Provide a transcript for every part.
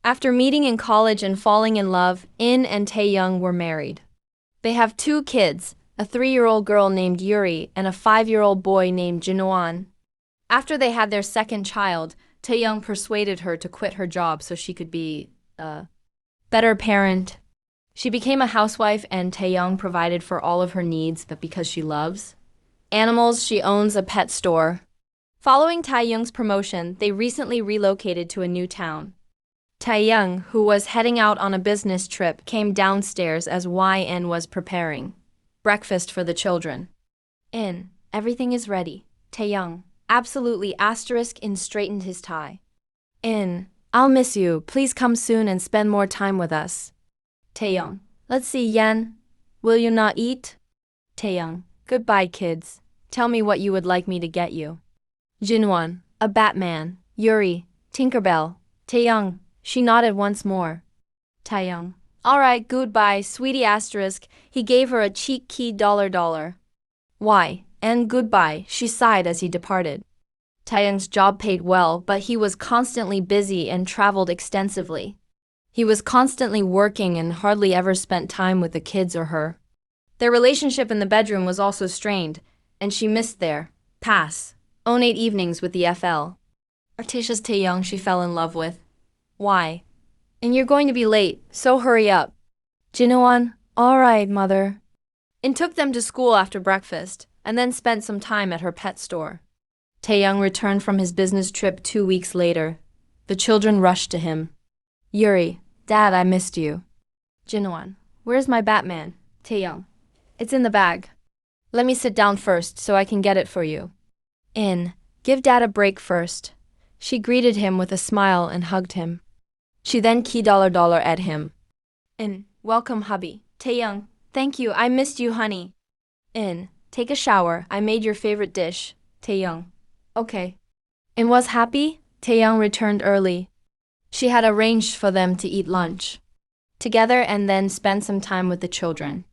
After meeting in college and falling in love, In and Taehyung were married. They have two kids, a 3-year-old girl named Yuri and a 5-year-old boy named Jimin. After they had their second child, Taehyung persuaded her to quit her job so she could be a better parent. She became a housewife and Taehyung provided for all of her needs, but because she loves animals, she owns a pet store. Following Taehyung's promotion, they recently relocated to a new town. Taehyung, who was heading out on a business trip, came downstairs as YN was preparing breakfast for the children. In, everything is ready. Taehyung, absolutely In straightened his tie. In, I'll miss you, please come soon and spend more time with us. Taehyung, let's see Yen, will you not eat? Taehyung, goodbye kids, tell me what you would like me to get you. Jinwon, a Batman. Yuri, Tinkerbell. Taehyung, she nodded once more. Taehyung, alright, goodbye, sweetie asterisk, he gave her a cheek key $. Why, and goodbye, she sighed as he departed. Taehyung's job paid well, but he was constantly busy and traveled extensively. He was constantly working and hardly ever spent time with the kids or her. Their relationship in the bedroom was also strained, and she missed their own 8 evenings with the FL. Articia's Taehyung she fell in love with. Why? And you're going to be late, so hurry up. Jinwon, all right, mother. In took them to school after breakfast, and then spent some time at her pet store. Taehyung returned from his business trip 2 weeks later. The children rushed to him. Yuri, Dad, I missed you. Jinwon, where's my Batman? Taehyung, it's in the bag. Let me sit down first so I can get it for you. In, give Dad a break first. She greeted him with a smile and hugged him. She then key $. At him. In, welcome hubby. Taehyung, thank you, I missed you honey. In, take a shower, I made your favorite dish. Taehyung, okay. In was happy? Taehyung returned early. She had arranged for them to eat lunch together and then spend some time with the children.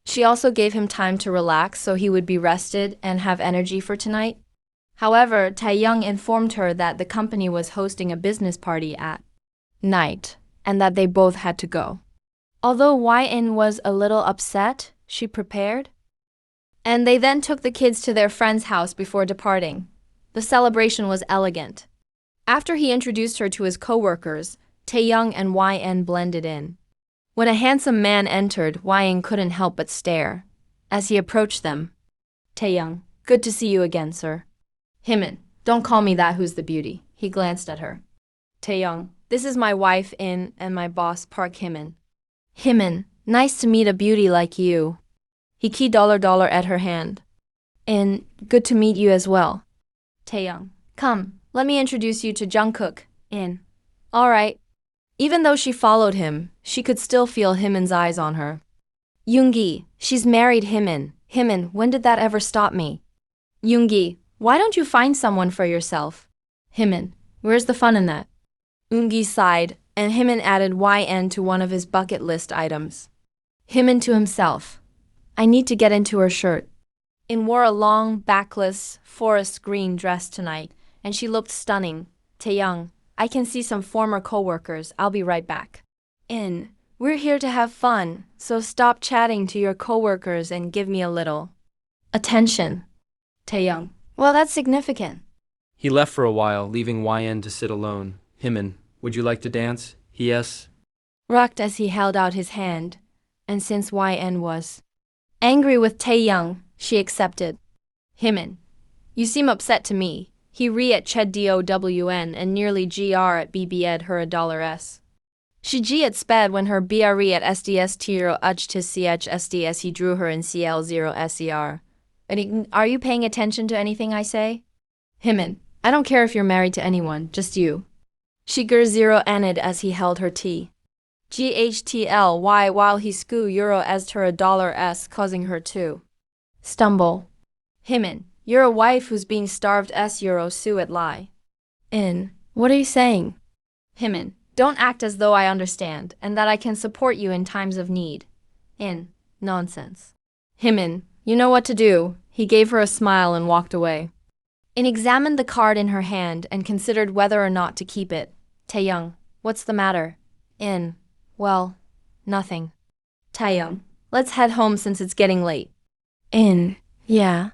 She also gave him time to relax so he would be rested and have energy for tonight. However, Taehyung informed her that the company was hosting a business party at night and that they both had to go. Although YN was a little upset, she prepared. And they then took the kids to their friend's house before departing. The celebration was elegant. After he introduced her to his co-workers, Taehyung and YN blended in. When a handsome man entered, YN couldn't help but stare. As he approached them, Taehyung, good to see you again, sir. Jimin, don't call me that, who's the beauty? He glanced at her. Taehyung, this is my wife In and my boss Park Jimin. Jimin, nice to meet a beauty like you. He keyed $. At her hand. In, good to meet you as well. Taehyung, come, let me introduce you to Jungkook. In, alright. Even though she followed him, she could still feel Jimin's eyes on her. Yoongi, she's married Jimin. Jimin, when did that ever stop me? Yoongi, why don't you find someone for yourself? Jimin, where's the fun in that? Yoongi sighed, and Jimin added YN to one of his bucket list items. Jimin to himself, I need to get into her shirt. In wore a long, backless, forest green dress tonight, and she looked stunning. Taehyung, I can see some former co-workers, I'll be right back. In, we're here to have fun, so stop chatting to your co-workers and give me a little attention. Taehyung, well, that's significant. He left for a while, leaving YN to sit alone. Jimin, would you like to dance? Yes. Rocked as he held out his hand, and since YN was angry with Taehyung, she accepted. Jimin, you seem upset to me. He re at Ched DOWN and nearly GR at BB ed her $S. She G at sped when her BRE at SDS Tiro Uch to CH SDS he drew her in CL0 SER. Are you paying attention to anything I say? Jimin, I don't care if you're married to anyone, just you. She gur 0 anid as he held her tea. GHTLY while he scoo euro as her $S causing her to stumble. Jimin, you're a wife who's being starved €uro sue at lie. In, what are you saying? Jimin, don't act as though I understand and that I can support you in times of need. In, nonsense. Jimin, you know what to do. He gave her a smile and walked away. In examined the card in her hand and considered whether or not to keep it. Taehyung, What's the matter? In. Well, nothing. Taehyung, let's head home since it's getting late. In. Yeah.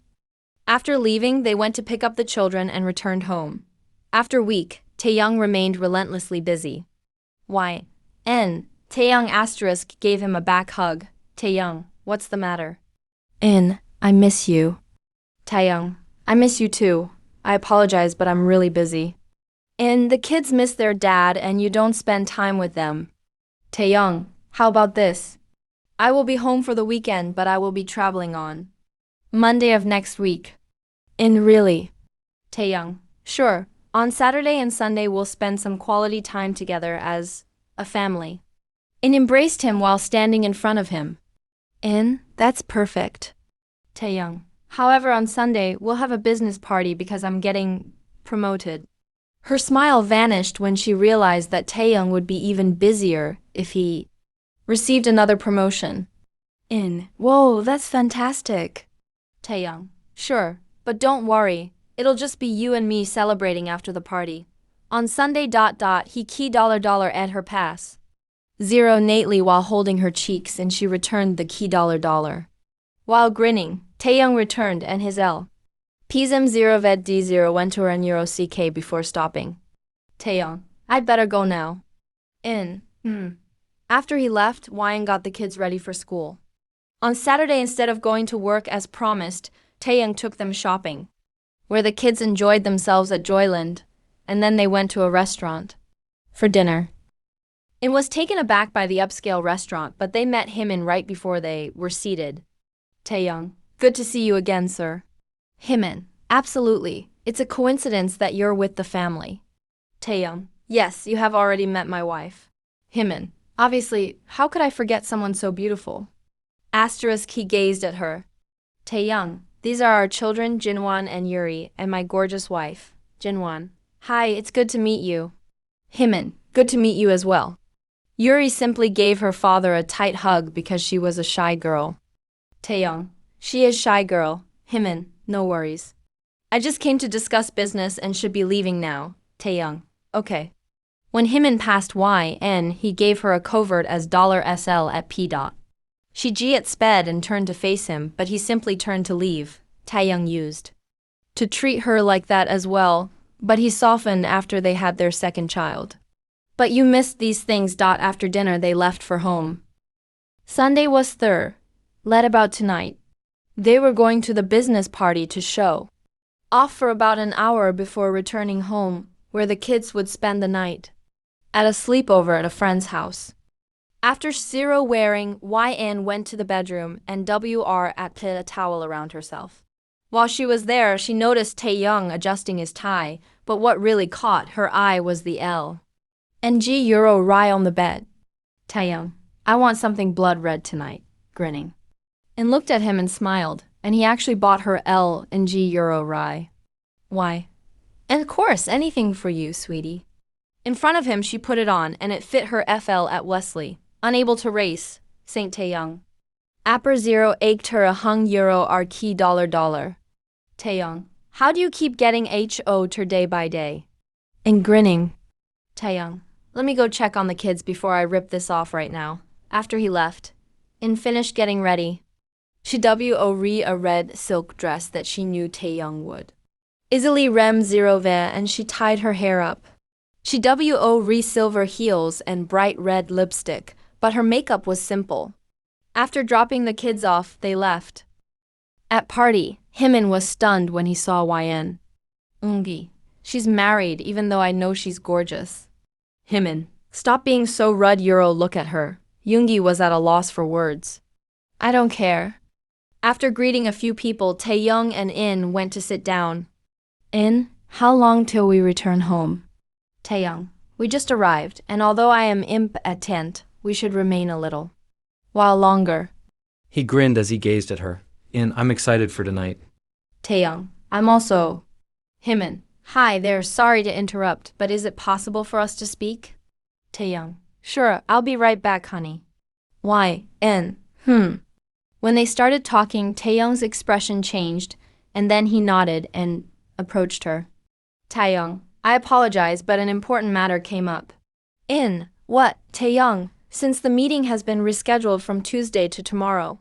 After leaving, they went to pick up the children and returned home. After a week, Taehyung remained relentlessly busy. Why? Taehyung asterisk gave him a back hug. Taehyung, what's the matter? I miss you. Taehyung, I miss you too. I apologize, but I'm really busy. The kids miss their dad and you don't spend time with them. Taehyung, how about this? I will be home for the weekend, but I will be traveling on Monday of next week. Really? Taehyung, sure. On Saturday and Sunday we'll spend some quality time together as a family. Embraced him while standing in front of him. That's perfect. Taehyung, however on Sunday we'll have a business party because I'm getting promoted. Her smile vanished when she realized that Taehyung would be even busier if he received another promotion. Whoa, that's fantastic. Taehyung, sure, but don't worry, it'll just be you and me celebrating after the party. On Sunday ... he key $... at her pass. Zero nately while holding her cheeks and she returned the key $... While grinning, Taehyung returned and his L. Psm 0 ved D0 went to run Euro CK before stopping. Taehyung, I'd better go now. After he left, Wyan got the kids ready for school. On Saturday, instead of going to work as promised, Taehyung took them shopping, where the kids enjoyed themselves at Joyland, and then they went to a restaurant for dinner. It was taken aback by the upscale restaurant, but they met Jimin right before they were seated. Taehyung, good to see you again, sir. Jimin, absolutely. It's a coincidence that you're with the family. Taehyung, yes, you have already met my wife. Jimin, obviously, how could I forget someone so beautiful? Asterisk he gazed at her. Taehyung, these are our children Jinwan and Yuri, and my gorgeous wife, Jinwan. Hi, it's good to meet you. Jimin, good to meet you as well. Yuri simply gave her father a tight hug because she was a shy girl. Taehyung, she is shy girl. Jimin, no worries. I just came to discuss business and should be leaving now. Taehyung, okay. When Jimin passed YN, he gave her a covert as $SL at P. She G sped and turned to face him, but he simply turned to leave. Taehyung used to treat her like that as well, but he softened after they had their second child. But you missed these things. After dinner they left for home. Sunday was third. Led about tonight. They were going to the business party to show off for about an hour before returning home, where the kids would spend the night at a sleepover at a friend's house. After zero wearing, YN went to the bedroom and WR put a towel around herself. While she was there, she noticed Taehyung adjusting his tie, but what really caught her eye was the L. And G Euro Rye on the bed. Taehyung, I want something blood red tonight, grinning. And looked at him and smiled, and he actually bought her L and G Euro Rye. Why? And of course, anything for you, sweetie. In front of him, she put it on, and it fit her FL at Wesley. Unable to race, St. Taehyung. Apper zero ached her a hung euro R key $. Taehyung, how do you keep getting HO ter day by day? And grinning. Taehyung, let me go check on the kids before I rip this off right now. After he left. Finished getting ready. She WO a red silk dress that she knew Taehyung would easily rem zero ve, and she tied her hair up. She WO silver heels and bright red lipstick, but her makeup was simple. After dropping the kids off, they left. At party, Jimin was stunned when he saw YN. She's married even though I know she's gorgeous. Jimin, stop being so rude. Euro look at her. Yoongi was at a loss for words. I don't care. After greeting a few people, Taehyung and In went to sit down. In, how long till we return home? Taehyung, we just arrived, and although I am impatient, we should remain a little while longer. He grinned as he gazed at her. I'm excited for tonight. Taehyung, I'm also. Jimin, hi there, sorry to interrupt, but is it possible for us to speak? Taehyung, sure, I'll be right back, honey. Why, N, When they started talking, Taehyung's expression changed, and then he nodded and approached her. Taehyung, I apologize, but an important matter came up. In. What, Taehyung, since the meeting has been rescheduled from Tuesday to tomorrow.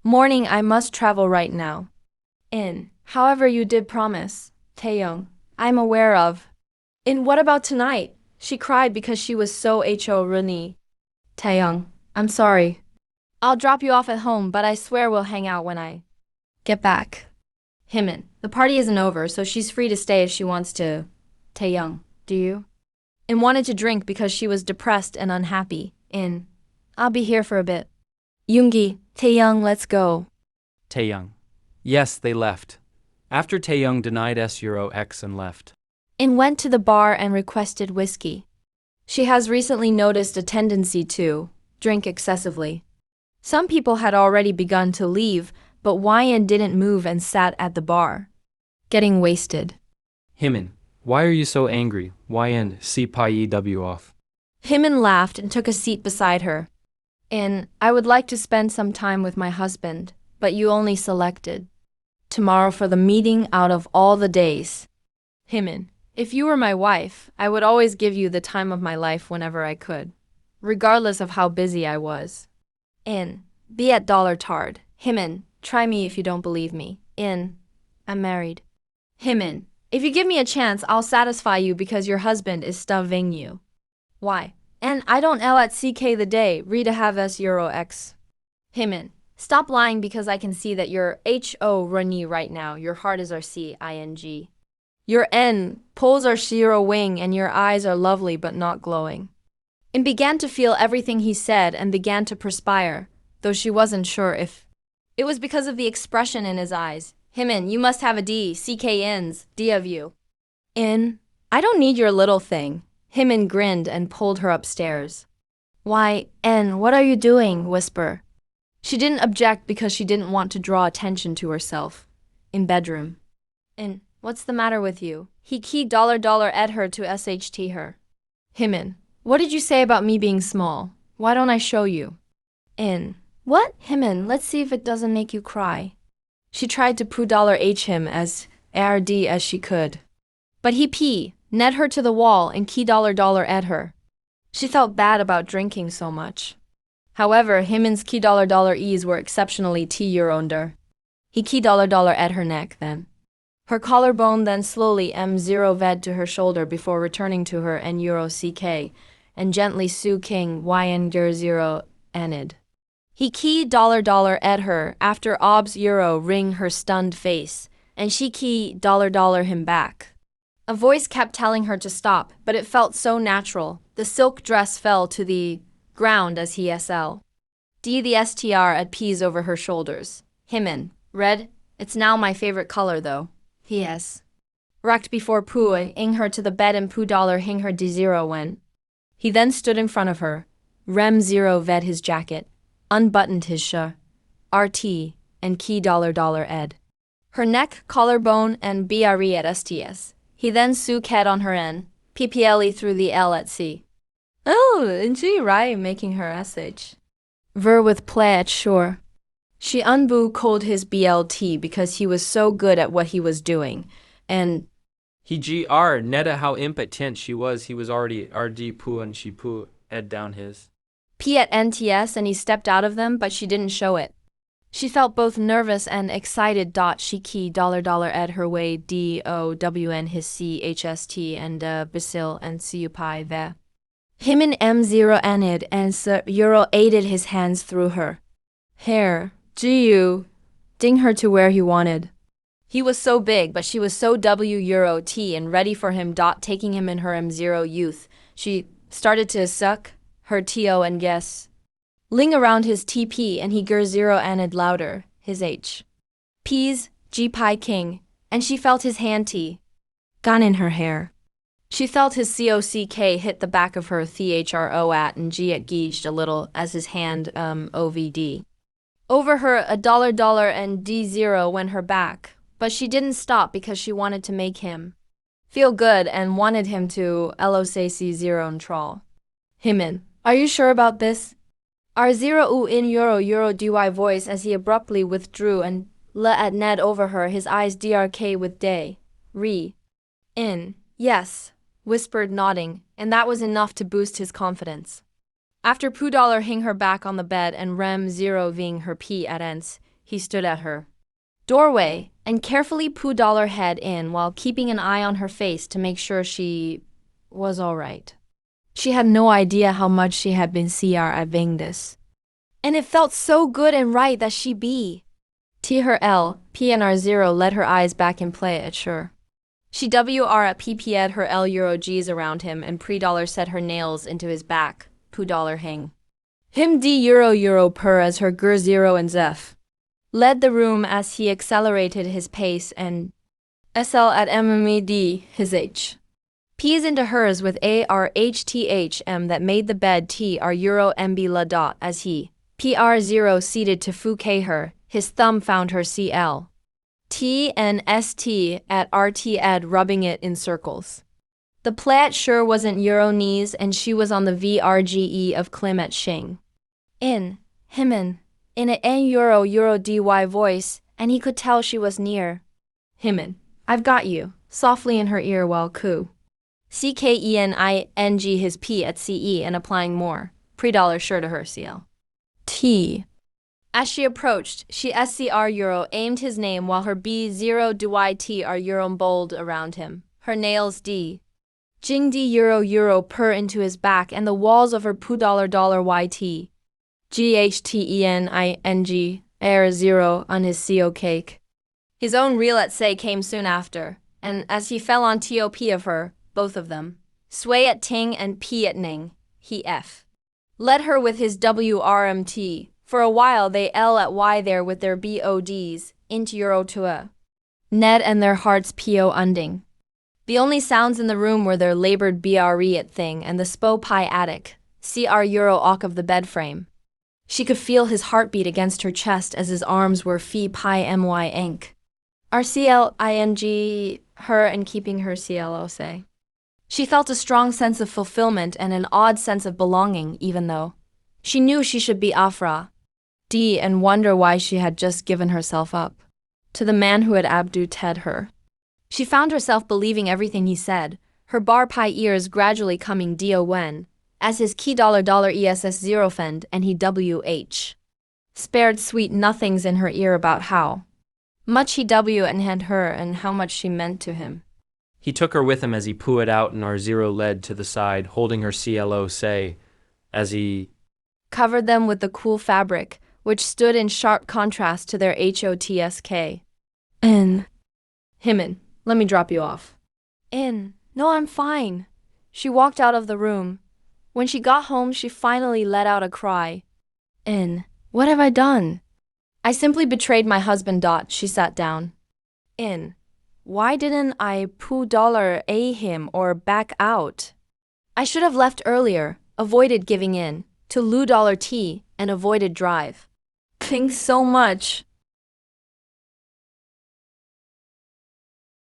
Morning, I must travel right now. In. However, you did promise, Taehyung. I'm aware of. In. What about tonight? She cried because she was so runny. Taehyung. I'm sorry. I'll drop you off at home, but I swear we'll hang out when I get back. Jimin. The party isn't over, so she's free to stay if she wants to. Taehyung. Do you? In wanted to drink because she was depressed and unhappy. In. I'll be here for a bit. Yoongi. Taehyung, let's go. Taehyung. Yes, they left. After Taehyung denied S-Euro-X and left. In went to the bar and requested whiskey. She has recently noticed a tendency to drink excessively. Some people had already begun to leave, but Wyan didn't move and sat at the bar, getting wasted. Jimin. Why are you so angry? Yn si pa yi w off. Jimin laughed and took a seat beside her. In. I would like to spend some time with my husband, but you only selected tomorrow for the meeting out of all the days. Jimin. If you were my wife, I would always give you the time of my life whenever I could, regardless of how busy I was. In. Be at dollar tard. Jimin. Try me if you don't believe me. In. I'm married. Jimin. If you give me a chance, I'll satisfy you because your husband is starving you. Why? And I don't L at CK the day, Rita have S-Euro-X. Jimin. Stop lying because I can see that you're runny right now. Your heart is RCING. Your N poles are shiro wing and your eyes are lovely but not glowing. And began to feel everything he said and began to perspire, though she wasn't sure if it was because of the expression in his eyes. Jimin, you must have a D, CKNs, D of you. In. I don't need your little thing. Jimin grinned and pulled her upstairs. Why, N, what are you doing? Whisper. She didn't object because she didn't want to draw attention to herself. In bedroom. In. What's the matter with you? He keyed $$ at her to SHT her. Jimin. What did you say about me being small? Why don't I show you? In. What? Jimin, let's see if it doesn't make you cry. She tried to $H him as ARD as she could. But he ned her to the wall and key $$ at her. She felt bad about drinking so much. However, Jimin's key $$ ease were exceptionally T-Euro-under. He key $$ at her neck then. Her collarbone then slowly M0 ved to her shoulder before returning to her N Euro CK and gently Su King YN 0 Anid. He keyed $$ at her after obs Euro ring her stunned face, and she keyed $$ him back. A voice kept telling her to stop, but it felt so natural. The silk dress fell to the ground as he SL. D the STR at P's over her shoulders. Jimin. Red. It's now my favorite color though. P.S. Rocked before Pui ing her to the bed and $, hing her D0 when. He then stood in front of her. Rem 0 ved his jacket. Unbuttoned his RT, and key $$ ed. Her neck, collarbone, and BRE at STS. He then sook head on her N, PPLE through the L at C. Oh, and she right making her SH. Ver with play at shore. She unboo cold his BLT because he was so good at what he was doing, and He GR neta how impotent she was. He was already RD pu and she pu ed down his. P at NTS and he stepped out of them, but she didn't show it. She felt both nervous and excited. She key $$ ed her way DOWN his CHST and Basil and CUPI there. Jimin M0 anid and Euro aided his hands through her hair. GU ding her to where he wanted. He was so big, but she was so W Euro T and ready for him. Taking him in her M0 youth, she started to suck her TO and guess. Ling around his TP and he gur 0 anid louder, his H. P's, G pi king, and she felt his hand T. Gone in her hair. She felt his COCK hit the back of her THRO at and G at geeged a little as his hand OVD. Over her $, and D0 went her back, but she didn't stop because she wanted to make him feel good and wanted him to LOCC0 and troll. Jimin, are you sure about this? R0 U in Euro DY voice as he abruptly withdrew and le at Ned over her, his eyes DRK with day. In. Yes. whispered, nodding, and that was enough to boost his confidence. After Poo Dollar hung her back on the bed and Rem Zero ving her pee at ends, he stood at her doorway and carefully Poo Dollar head in while keeping an eye on her face to make sure she was all right. She had no idea how much she had been CRIing this. And it felt so good and right that she be. T her L, PNR Zero let her eyes back in play at sure. She WR at PP'd her L Euro G's around him and Pre-Dollar set her nails into his back, Poo Dollar hang. Him D Euro per as her Gur Zero and Zeph led the room as he accelerated his pace and SL at MMED his H. P's into hers with ARHTHM that made the bed T R Euro MB la dot as he PR0 seated to Fu K her, his thumb found her CL. T and ST at RT ed rubbing it in circles. The plat sure wasn't Euro knees and she was on the VRGE of Klim at Shing. Himin, in an N Euro DY voice, and he could tell she was near. Himin, I've got you, softly in her ear while coo. CKENING his P at CE and applying more, Pre-Dollar sure to her CL. T. As she approached, she SCR Euro aimed his name while her B0 DY T are Euro bold around him, her nails D. Jing D Euro per into his back and the walls of her Poo Dollar YT. GHTENING, air 0 on his CO cake. His own reel at say came soon after, and as he fell on TOP of her, both of them, sway at Ting and P at Ning, he F. Led her with his WRMT. For a while they L at Y there with their BODs, into Euro to a. Ned and their hearts PO unding. The only sounds in the room were their labored BRE at thing and the SPO pi attic, CR Euro awk of the bed frame. She could feel his heartbeat against her chest as his arms were Phi pi MY ink. RCLING, her and keeping her CLO say. She felt a strong sense of fulfillment and an odd sense of belonging, even though she knew she should be Afra. D and wonder why she had just given herself up to the man who had abducted her. She found herself believing everything he said, her bar pi ears gradually coming do when, as his key dollar ESS zero fend and he WH. Spared sweet nothings in her ear about how much he W and had her and how much she meant to him. He took her with him as he pooed out and R0 led to the side, holding her CLO say, as he covered them with the cool fabric, which stood in sharp contrast to their HOTSK. Himin, let me drop you off. No, I'm fine. She walked out of the room. When she got home, she finally let out a cry. What have I done? I simply betrayed my husband. She sat down. Why didn't I Poo Dollar A him or back out? I should have left earlier, avoided giving in, to Lou Dollar T, and avoided drive. Thanks so much.